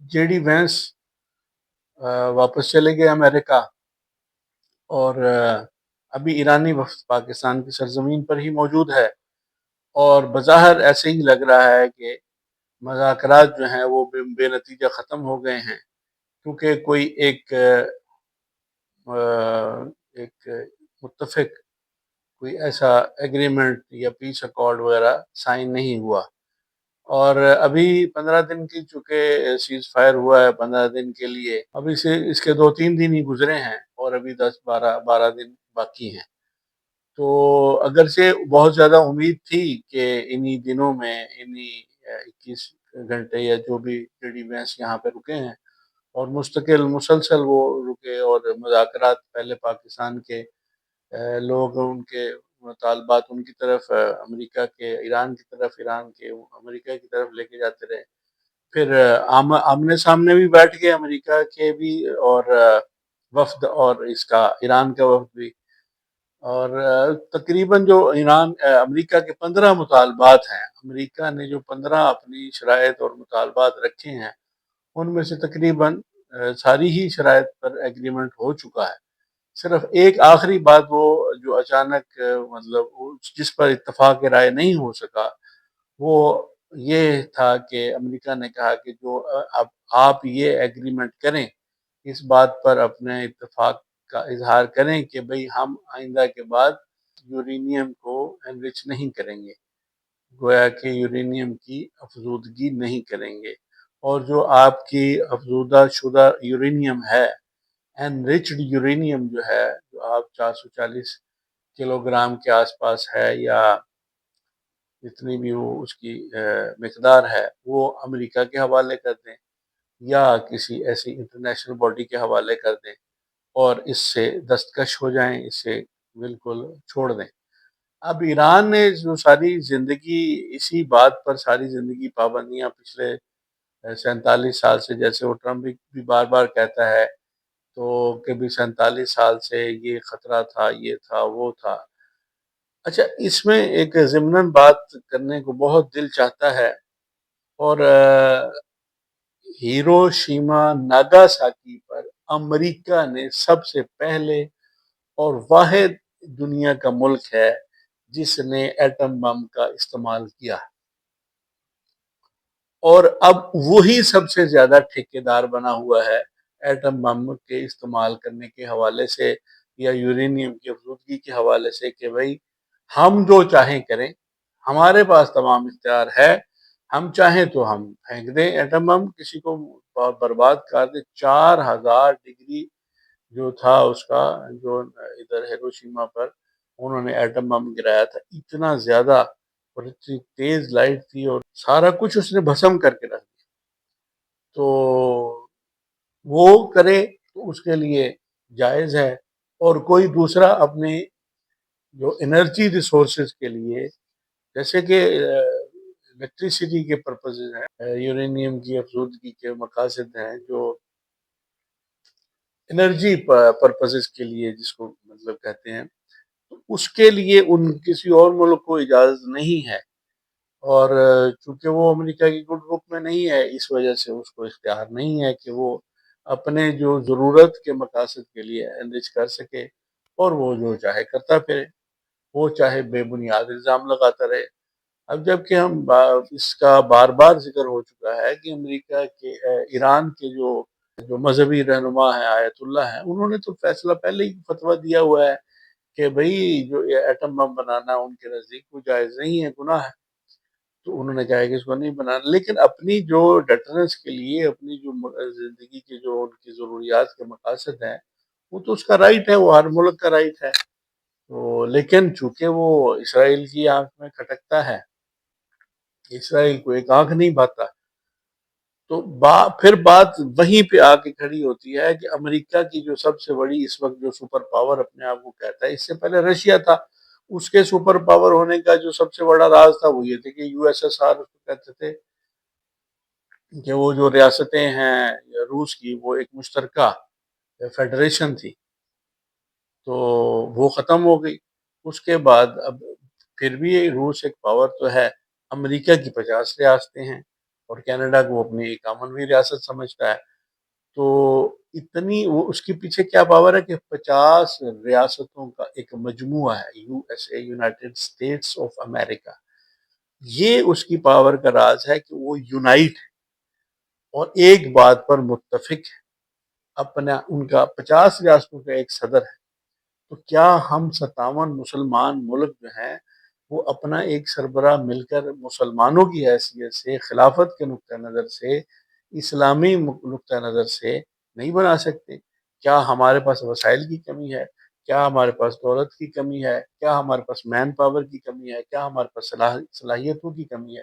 J D Venice واپس چلے گئے امریکہ، اور ابھی ایرانی وفد پاکستان کی سرزمین پر ہی موجود ہے، اور بظاہر ایسے ہی لگ رہا ہے کہ مذاکرات جو ہیں وہ بے نتیجہ ختم ہو گئے ہیں، کیونکہ کوئی ایک متفق کوئی ایسا ایگریمنٹ یا پیس ایکارڈ وغیرہ سائن نہیں ہوا۔ اور ابھی 15 دن کی چونکہ سیز فائر ہوا ہے 15 دن کے لیے، ابھی سے اس کے 2-3 دن ہی گزرے ہیں، اور ابھی 10-12 دن باقی ہیں۔ تو اگرچہ بہت زیادہ امید تھی کہ انہی دنوں میں، انہی 21 گھنٹے یا جو بھی جے ڈی وینس یہاں پہ رکے ہیں، اور مسلسل وہ رکے، اور مذاکرات پہلے پاکستان کے لوگ ان کے مطالبات ان کی طرف، امریکہ کے ایران کی طرف، ایران کے امریکہ کی طرف لے کے جاتے رہے، پھر آمنے سامنے بھی بیٹھ گئے امریکہ کے بھی، اور وفد اور اس کا ایران کا وفد بھی، اور تقریباً جو امریکہ کے 15 مطالبات ہیں، امریکہ نے جو 15 اپنی شرائط اور مطالبات رکھے ہیں، ان میں سے تقریباً ساری ہی شرائط پر ایگریمنٹ ہو چکا ہے۔ صرف ایک آخری بات وہ جو اچانک مطلب جس پر اتفاق رائے نہیں ہو سکا، وہ یہ تھا کہ امریکہ نے کہا کہ جو اب آپ یہ ایگریمنٹ کریں، اس بات پر اپنے اتفاق کا اظہار کریں کہ بھئی ہم آئندہ کے بعد یورینیم کو انرچ نہیں کریں گے، گویا کہ یورینیم کی افزودگی نہیں کریں گے، اور جو آپ کی افزودہ شدہ یورینیم ہے، انریچڈ یورینیم جو ہے، جو آپ 440 کلو گرام کے آس پاس ہے، یا جتنی بھی وہ اس کی مقدار ہے، وہ امریکہ کے حوالے کر دیں یا کسی ایسی انٹرنیشنل باڈی کے حوالے کر دیں، اور اس سے دستکش ہو جائیں، اس سے بالکل چھوڑ دیں۔ اب ایران نے جو ساری زندگی اسی بات پر، ساری زندگی پابندیاں پچھلے 47 سال سے، جیسے وہ ٹرمپ بھی بار بار کہتا ہے، تو کبھی 47 سال سے یہ خطرہ تھا، یہ تھا، وہ تھا۔ اچھا، اس میں ایک ضمناً بات کرنے کو بہت دل چاہتا ہے، اور ہیروشیما ناگاساکی پر امریکہ نے سب سے پہلے اور واحد دنیا کا ملک ہے جس نے ایٹم بم کا استعمال کیا، اور اب وہی سب سے زیادہ ٹھیکیدار بنا ہوا ہے ایٹم بم کے استعمال کرنے کے حوالے سے، یا یورینیم کی افزودگی کے حوالے سے، کہ بھئی ہم جو چاہیں کریں، ہمارے پاس تمام اختیار ہے، ہم چاہیں تو ہم پھینک دیں ایٹم بم، کسی کو برباد کر دیں۔ 4000 ڈگری جو تھا اس کا، جو ادھر ہیروشیما پر انہوں نے ایٹم بم گرایا تھا، اتنا زیادہ، اور اتنی تیز لائٹ تھی، اور سارا کچھ اس نے بھسم کر کے رکھ دیا۔ تو وہ کرے تو اس کے لیے جائز ہے، اور کوئی دوسرا اپنے جو انرجی ریسورسز کے لیے، جیسے کہ الیکٹریسٹی کے پرپزز ہیں، یورینیم کی افزودگی کے مقاصد ہیں، جو انرجی پرپزز کے لیے جس کو مطلب کہتے ہیں، اس کے لیے ان کسی اور ملک کو اجازت نہیں ہے، اور چونکہ وہ امریکہ کی گڈ بک میں نہیں ہے، اس وجہ سے اس کو اختیار نہیں ہے کہ وہ اپنے جو ضرورت کے مقاصد کے لیے انرچ کر سکے، اور وہ جو چاہے کرتا پھرے، وہ چاہے بے بنیاد الزام لگاتا رہے۔ اب جب کہ اس کا بار بار ذکر ہو چکا ہے کہ امریکہ کے ایران کے جو مذہبی رہنما ہیں، آیت اللہ ہیں، انہوں نے تو فیصلہ پہلے ہی فتویٰ دیا ہوا ہے کہ بھئی جو یہ ایٹم بم بنانا ان کے نزدیک وہ جائز نہیں ہے، گناہ ہے، تو انہوں نے کہا کہ اس کو نہیں بنانا، لیکن اپنی جو ڈٹرنس کے لیے، اپنی جو زندگی کے جو ان کی ضروریات کے مقاصد ہیں، وہ تو اس کا رائٹ ہے، وہ ہر ملک کا رائٹ ہے، تو لیکن چونکہ وہ اسرائیل کی آنکھ میں کھٹکتا ہے، اسرائیل کو ایک آنکھ نہیں بھاتا، تو پھر بات وہیں پہ آ کے کھڑی ہوتی ہے کہ امریکہ کی جو سب سے بڑی اس وقت جو سپر پاور اپنے آپ کو کہتا ہے، اس سے پہلے رشیا تھا، اس کے سپر پاور ہونے کا جو سب سے بڑا راز تھا وہ یہ تھے کہ یو ایس ایس آر اس کو کہتے تھے، کہ وہ جو ریاستیں ہیں روس کی، وہ ایک مشترکہ فیڈریشن تھی، تو وہ ختم ہو گئی۔ اس کے بعد اب پھر بھی روس ایک پاور تو ہے، امریکہ کی 50 ریاستیں ہیں، اور کینیڈا کو اپنی ایک امنوی ریاست سمجھتا ہے. تو اتنی وہ اس کے پیچھے کیا پاور ہے کہ 50 ریاستوں کا ایک مجموعہ ہے، U S A, United States of America. یہ اس کی پاور کا راز ہے کہ وہ یونائٹ اور ایک بات پر متفق ہے. اپنا ان کا 50 ریاستوں کا ایک صدر ہے. تو کیا ہم 57 مسلمان ملک جو ہیں وہ اپنا ایک سربراہ مل کر مسلمانوں کی حیثیت سے، خلافت کے نقطہ نظر سے، اسلامی نقطہ نظر سے نہیں بنا سکتے؟ کیا ہمارے پاس وسائل کی کمی ہے؟ کیا ہمارے پاس دولت کی کمی ہے؟ کیا ہمارے پاس مین پاور کی کمی ہے؟ کیا ہمارے پاس صلاحیتوں کی کمی ہے؟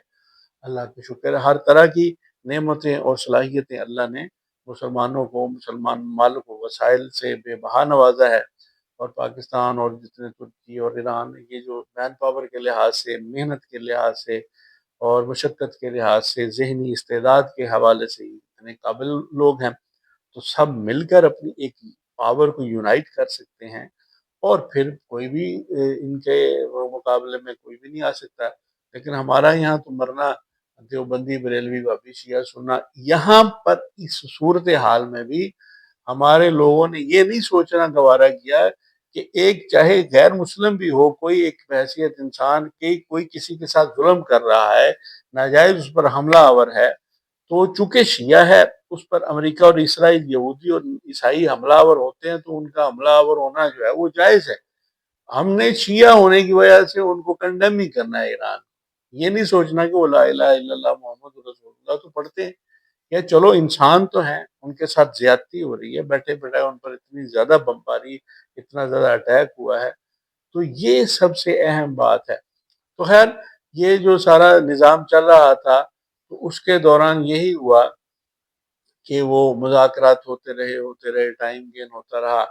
اللہ کا شکر ہے، ہر طرح کی نعمتیں اور صلاحیتیں اللہ نے مسلمانوں کو، مسلمان ممالک کو وسائل سے بے بہا نوازا ہے. اور پاکستان اور جتنے ترکی اور ایران، یہ جو مین پاور کے لحاظ سے، محنت کے لحاظ سے اور مشقت کے لحاظ سے، ذہنی استعداد کے حوالے سے اتنے قابل لوگ ہیں، تو سب مل کر اپنی ایک پاور کو یونائٹ کر سکتے ہیں. اور پھر کوئی بھی ان کے مقابلے میں کوئی بھی نہیں آ سکتا. لیکن ہمارا یہاں تو مرنا دیوبندی، بریلوی، وہابی، شیعہ، سننا، یہاں پر اس صورت حال میں بھی ہمارے لوگوں نے یہ نہیں سوچنا گوارا کیا کہ ایک چاہے غیر مسلم بھی ہو، کوئی ایک بحیثیت انسان کی کوئی کسی کے ساتھ ظلم کر رہا ہے، ناجائز اس پر حملہ آور ہے، تو چونکہ شیعہ ہے اس پر امریکہ اور اسرائیل، یہودی اور عیسائی حملہ آور ہوتے ہیں، تو ان کا حملہ آور ہونا جو ہے وہ جائز ہے. ہم نے شیعہ ہونے کی وجہ سے ان کو کنڈیم ہی کرنا ہے ایران. یہ نہیں سوچنا کہ وہ لا الہ الا اللہ محمد رسول اللہ تو پڑھتے ہیں، یا چلو انسان تو ہیں، ان کے ساتھ زیادتی ہو رہی ہے، بیٹھے بیٹھے ان پر اتنی زیادہ بمباری، اتنا زیادہ اٹیک ہوا ہے. تو یہ سب سے اہم بات ہے. تو خیر، یہ جو سارا نظام چل رہا تھا تو اس کے دوران یہی ہوا کہ وہ مذاکرات ہوتے رہے، ٹائم گین ہوتا رہا.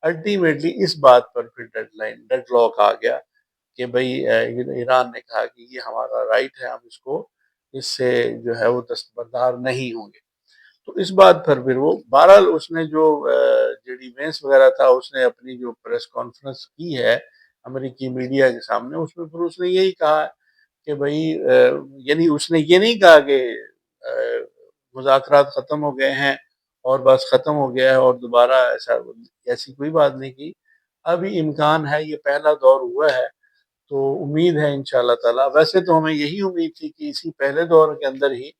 الٹیمیٹلی اس بات پر پھر ڈیڈ لاک آ گیا کہ بھئی ایران نے کہا کہ یہ ہمارا رائٹ ہے، ہم اس سے جو ہے وہ دستبردار نہیں ہوں گے. تو اس بات پر پھر وہ بہرحال اس نے جو جے ڈی وینس وغیرہ تھا، اس نے اپنی جو پریس کانفرنس کی ہے امریکی میڈیا کے سامنے، اس میں پھر اس نے یہی کہا کہ بھئی یعنی اس نے یہ نہیں کہا کہ مذاکرات ختم ہو گئے ہیں اور بس ختم ہو گیا ہے اور دوبارہ ایسی کوئی بات نہیں کی. ابھی امکان ہے، یہ پہلا دور ہوا ہے، تو امید ہے انشاءاللہ تعالی. ویسے تو ہمیں یہی امید تھی کہ اسی پہلے دور کے اندر ہی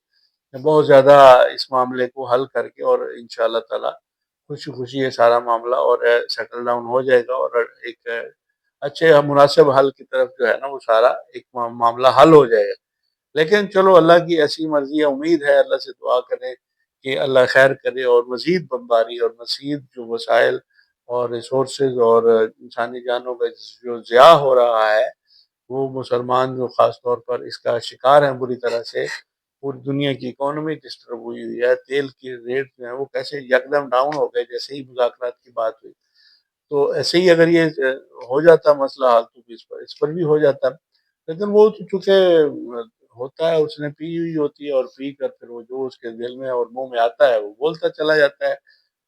بہت زیادہ اس معاملے کو حل کر کے اور انشاءاللہ تعالی خوشی خوشی یہ سارا معاملہ اور سیٹل ڈاؤن ہو جائے گا، اور ایک اچھے مناسب حل کی طرف جو ہے نا وہ سارا ایک معاملہ حل ہو جائے گا. لیکن چلو اللہ کی ایسی مرضی ہے، امید ہے، اللہ سے دعا کریں کہ اللہ خیر کرے اور مزید بمباری اور مزید جو وسائل اور ریسورسز اور انسانی جانوں کا جو ضیاع ہو رہا ہے، وہ مسلمان جو خاص طور پر اس کا شکار ہیں بری طرح سے. پوری دنیا کی اکانومی ڈسٹرب ہوئی ہوئی ہے، تیل کی ریٹ جو ہے وہ کیسے یکدم ڈاؤن ہو گئے جیسے ہی مذاکرات کی بات ہوئی. تو ایسے ہی اگر یہ ہو جاتا مسئلہ حل تو اس پر بھی ہو جاتا. لیکن وہ تو چونکہ ہوتا ہے، اس نے پی ہوئی ہوتی ہے، اور پی کر پھر وہ جو اس کے دل میں اور منہ میں آتا ہے وہ بولتا چلا جاتا ہے.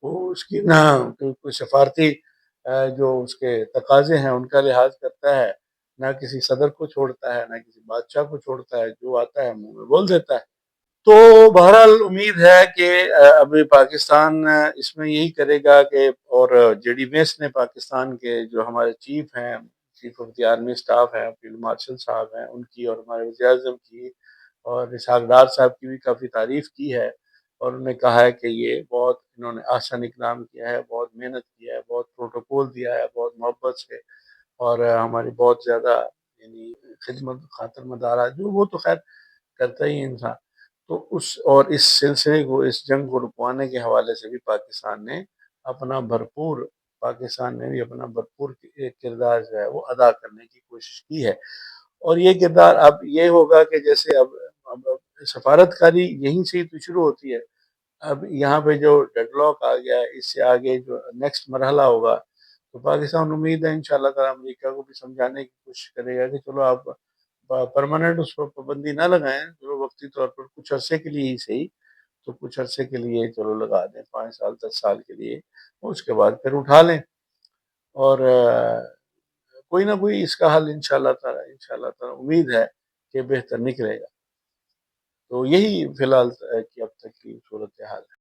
وہ اس کی نہ کوئی سفارتی جو اس کے تقاضے ہیں ان کا لحاظ کرتا ہے، نہ کسی صدر کو چھوڑتا ہے، نہ کسی بادشاہ کو چھوڑتا ہے، جو آتا ہے منہ میں بول دیتا ہے. تو بہرحال امید ہے کہ ابھی پاکستان اس میں یہی کرے گا کہ، اور جے ڈی وینس نے پاکستان کے جو ہمارے چیف ہیں، chief of the army staff ہیں، فیلڈ مارشل صاحب ہیں، ان کی اور ہمارے وزیر اعظم کی اور اسحاق ڈار صاحب کی بھی کافی تعریف کی ہے. اور انہوں نے کہا ہے کہ یہ بہت انہوں نے آسان اقدام کیا ہے، بہت محنت کیا ہے، بہت پروٹوکول دیا ہے، بہت محبت سے، اور ہماری بہت زیادہ یعنی خدمت خاطر مدارہ جو وہ تو خیر کرتا ہی انسان. تو اور اس سلسلے کو، اس جنگ کو رکوانے کے حوالے سے بھی پاکستان نے بھی اپنا بھرپور کردار جو ہے وہ ادا کرنے کی کوشش کی ہے. اور یہ کردار اب یہ ہوگا کہ جیسے اب سفارت کاری یہیں سے ہی تو شروع ہوتی ہے. اب یہاں پہ جو ڈیڈ لاک آ گیا ہے، اس سے آگے جو نیکسٹ مرحلہ ہوگا، تو پاکستان امید ہے انشاءاللہ تعالی امریکہ کو بھی سمجھانے کی کوشش کرے گا کہ چلو آپ پرماننٹ اس پر پابندی نہ لگائیں، چلو وقتی طور پر کچھ عرصے کے لیے ہی صحیح، تو کچھ عرصے کے لیے چلو لگا دیں، 5 سال 10 سال کے لیے، اور اس کے بعد پھر اٹھا لیں. اور کوئی نہ کوئی اس کا حل انشاءاللہ تعالی امید ہے کہ بہتر نکلے گا. تو یہی فی الحال کی اب تک کی صورتحال ہے۔